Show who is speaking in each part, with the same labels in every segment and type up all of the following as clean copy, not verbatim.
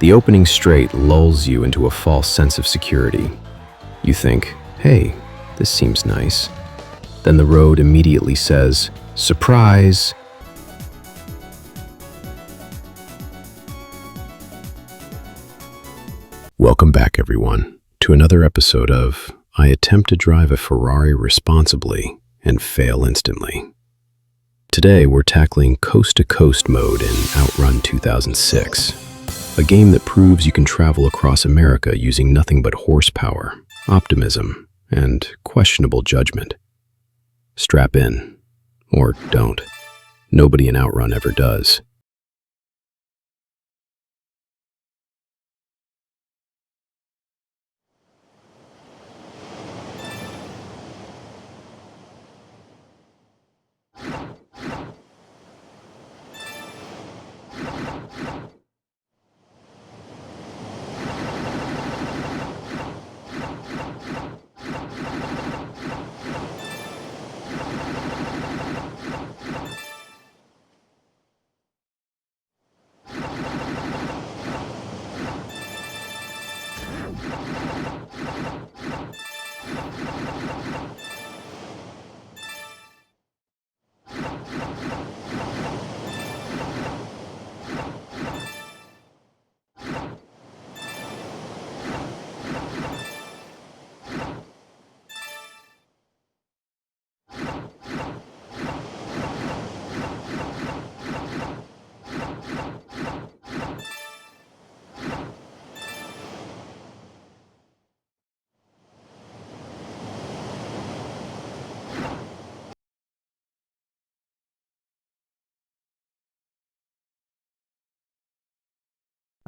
Speaker 1: The opening straight lulls you into a false sense of security. You think, hey, this seems nice. Then the road immediately says, surprise! Welcome back, everyone, to another episode of I attempt to drive a Ferrari responsibly and fail instantly. Today, we're tackling coast-to-coast mode in OutRun 2006, a game that proves you can travel across America using nothing but horsepower, optimism, and questionable judgment. Strap in. Or don't. Nobody in OutRun ever does.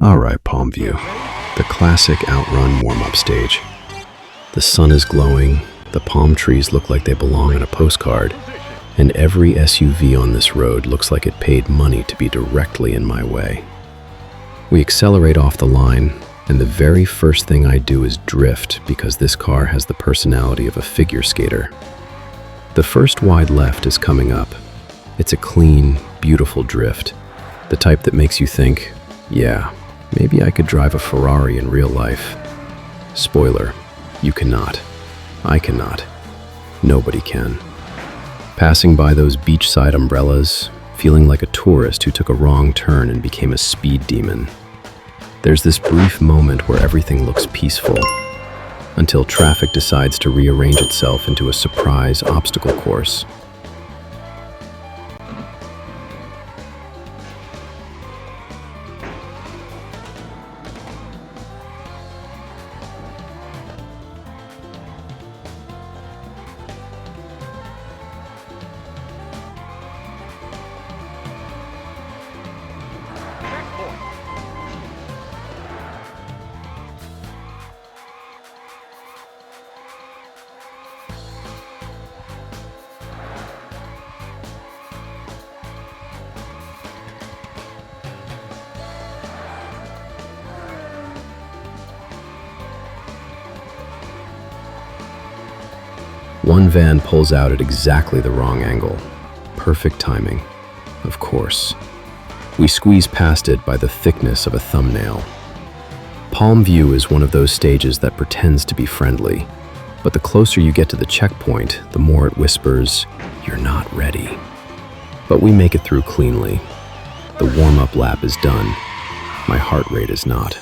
Speaker 1: Alright, Palm View, the classic OutRun warm-up stage. The sun is glowing, the palm trees look like they belong on a postcard, and every SUV on this road looks like it paid money to be directly in my way. We accelerate off the line, and the very first thing I do is drift because this car has the personality of a figure skater. The first wide left is coming up. It's a clean, beautiful drift, the type that makes you think, yeah, maybe I could drive a Ferrari in real life. Spoiler, you cannot. I cannot. Nobody can. Passing by those beachside umbrellas, feeling like a tourist who took a wrong turn and became a speed demon. There's this brief moment where everything looks peaceful, until traffic decides to rearrange itself into a surprise obstacle course. One van pulls out at exactly the wrong angle. Perfect timing, of course. We squeeze past it by the thickness of a thumbnail. Palm View is one of those stages that pretends to be friendly, but the closer you get to the checkpoint, the more it whispers, "You're not ready." But we make it through cleanly. The warm-up lap is done. My heart rate is not.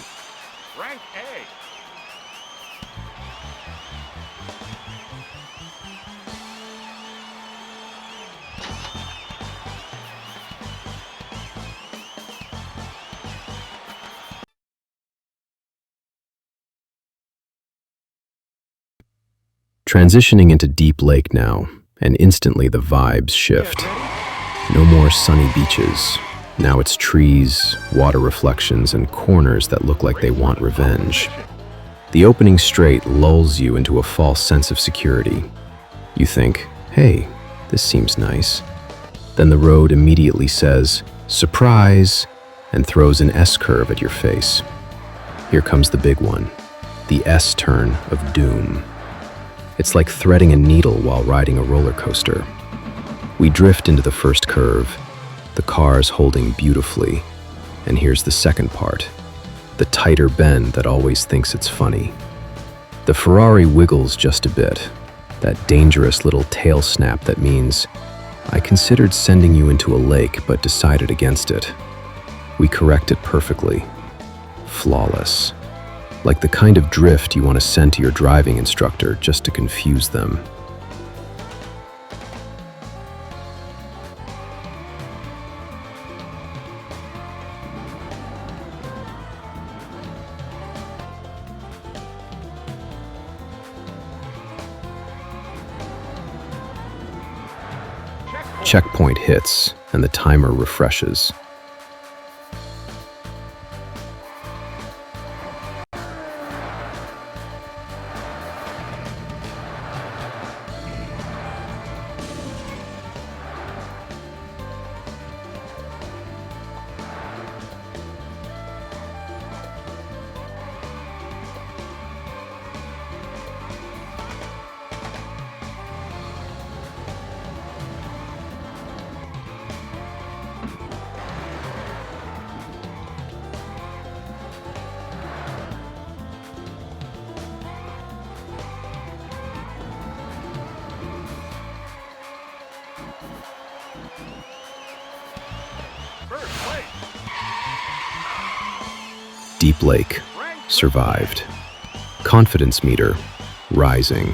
Speaker 1: Transitioning into Deep Lake now, and instantly the vibes shift. No more sunny beaches. Now it's trees, water reflections, and corners that look like they want revenge. The opening straight lulls you into a false sense of security. You think, hey, this seems nice. Then the road immediately says, surprise, and throws an S-curve at your face. Here comes the big one, the S-turn of doom. It's like threading a needle while riding a roller coaster. We drift into the first curve, the cars holding beautifully, and here's the second part, the the tighter bend that always thinks it's funny. The Ferrari wiggles just a bit, that dangerous little tail snap that means, I considered sending you into a lake but decided against it. We correct it perfectly. Flawless. Like the kind of drift you want to send to your driving instructor just to confuse them. Checkpoint hits, and the timer refreshes. Deep Lake, survived. Confidence meter, rising.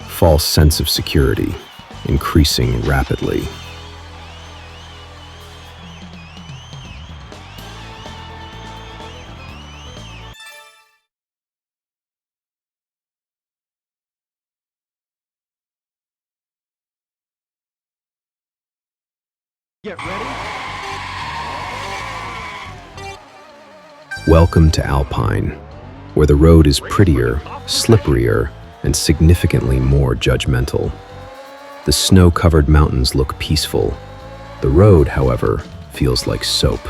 Speaker 1: False sense of security, increasing rapidly.
Speaker 2: Get ready.
Speaker 1: Welcome to Alpine, where the road is prettier, slipperier, and significantly more judgmental. The snow-covered mountains look peaceful. The road, however, feels like soap.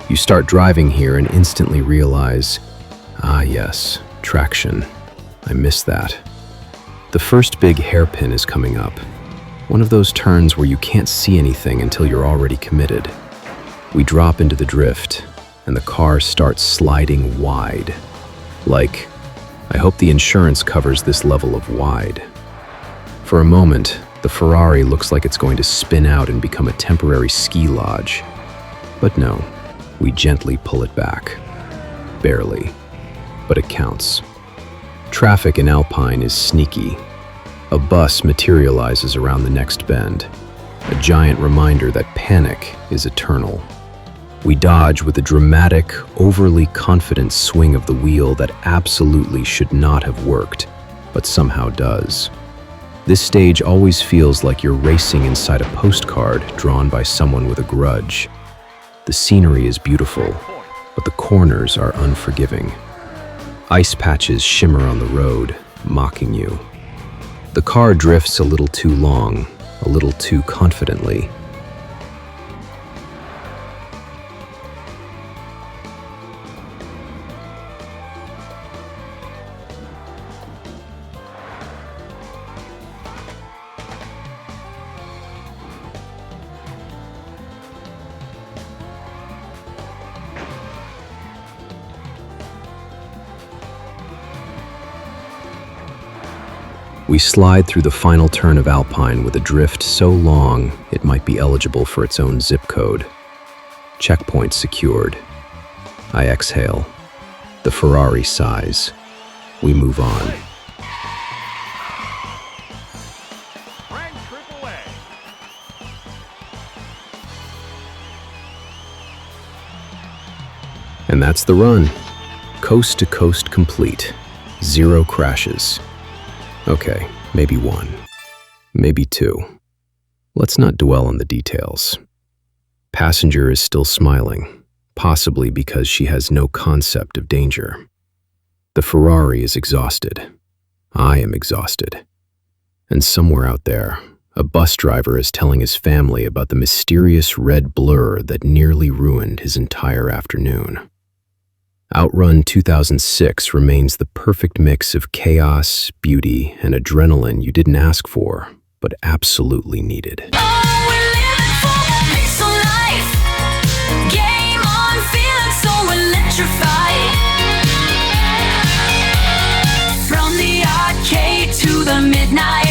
Speaker 1: You start driving here and instantly realize, ah yes, traction. I miss that. The first big hairpin is coming up. One of those turns where you can't see anything until you're already committed. We drop into the drift, and the car starts sliding wide. Like, I hope the insurance covers this level of wide. For a moment, the Ferrari looks like it's going to spin out and become a temporary ski lodge. But no, we gently pull it back. Barely. But it counts. Traffic in Alpine is sneaky. A bus materializes around the next bend, a giant reminder that panic is eternal. We dodge with a dramatic, overly confident swing of the wheel that absolutely should not have worked, but somehow does. This stage always feels like you're racing inside a postcard drawn by someone with a grudge. The scenery is beautiful, but the corners are unforgiving. Ice patches shimmer on the road, mocking you. The car drifts a little too long, a little too confidently. We slide through the final turn of Alpine with a drift so long it might be eligible for its own zip code. Checkpoint secured. I exhale. The Ferrari sighs. We move on. And that's the run. Coast to coast complete. 0 crashes. Okay, maybe 1. Maybe 2. Let's not dwell on the details. Passenger is still smiling, possibly because she has no concept of danger. The Ferrari is exhausted. I am exhausted. And somewhere out there, a bus driver is telling his family about the mysterious red blur that nearly ruined his entire afternoon. OutRun 2006 remains the perfect mix of chaos, beauty, and adrenaline you didn't ask for, but absolutely needed.
Speaker 3: Oh, we're living for a peaceful life. Game on, feeling so electrified. midnight.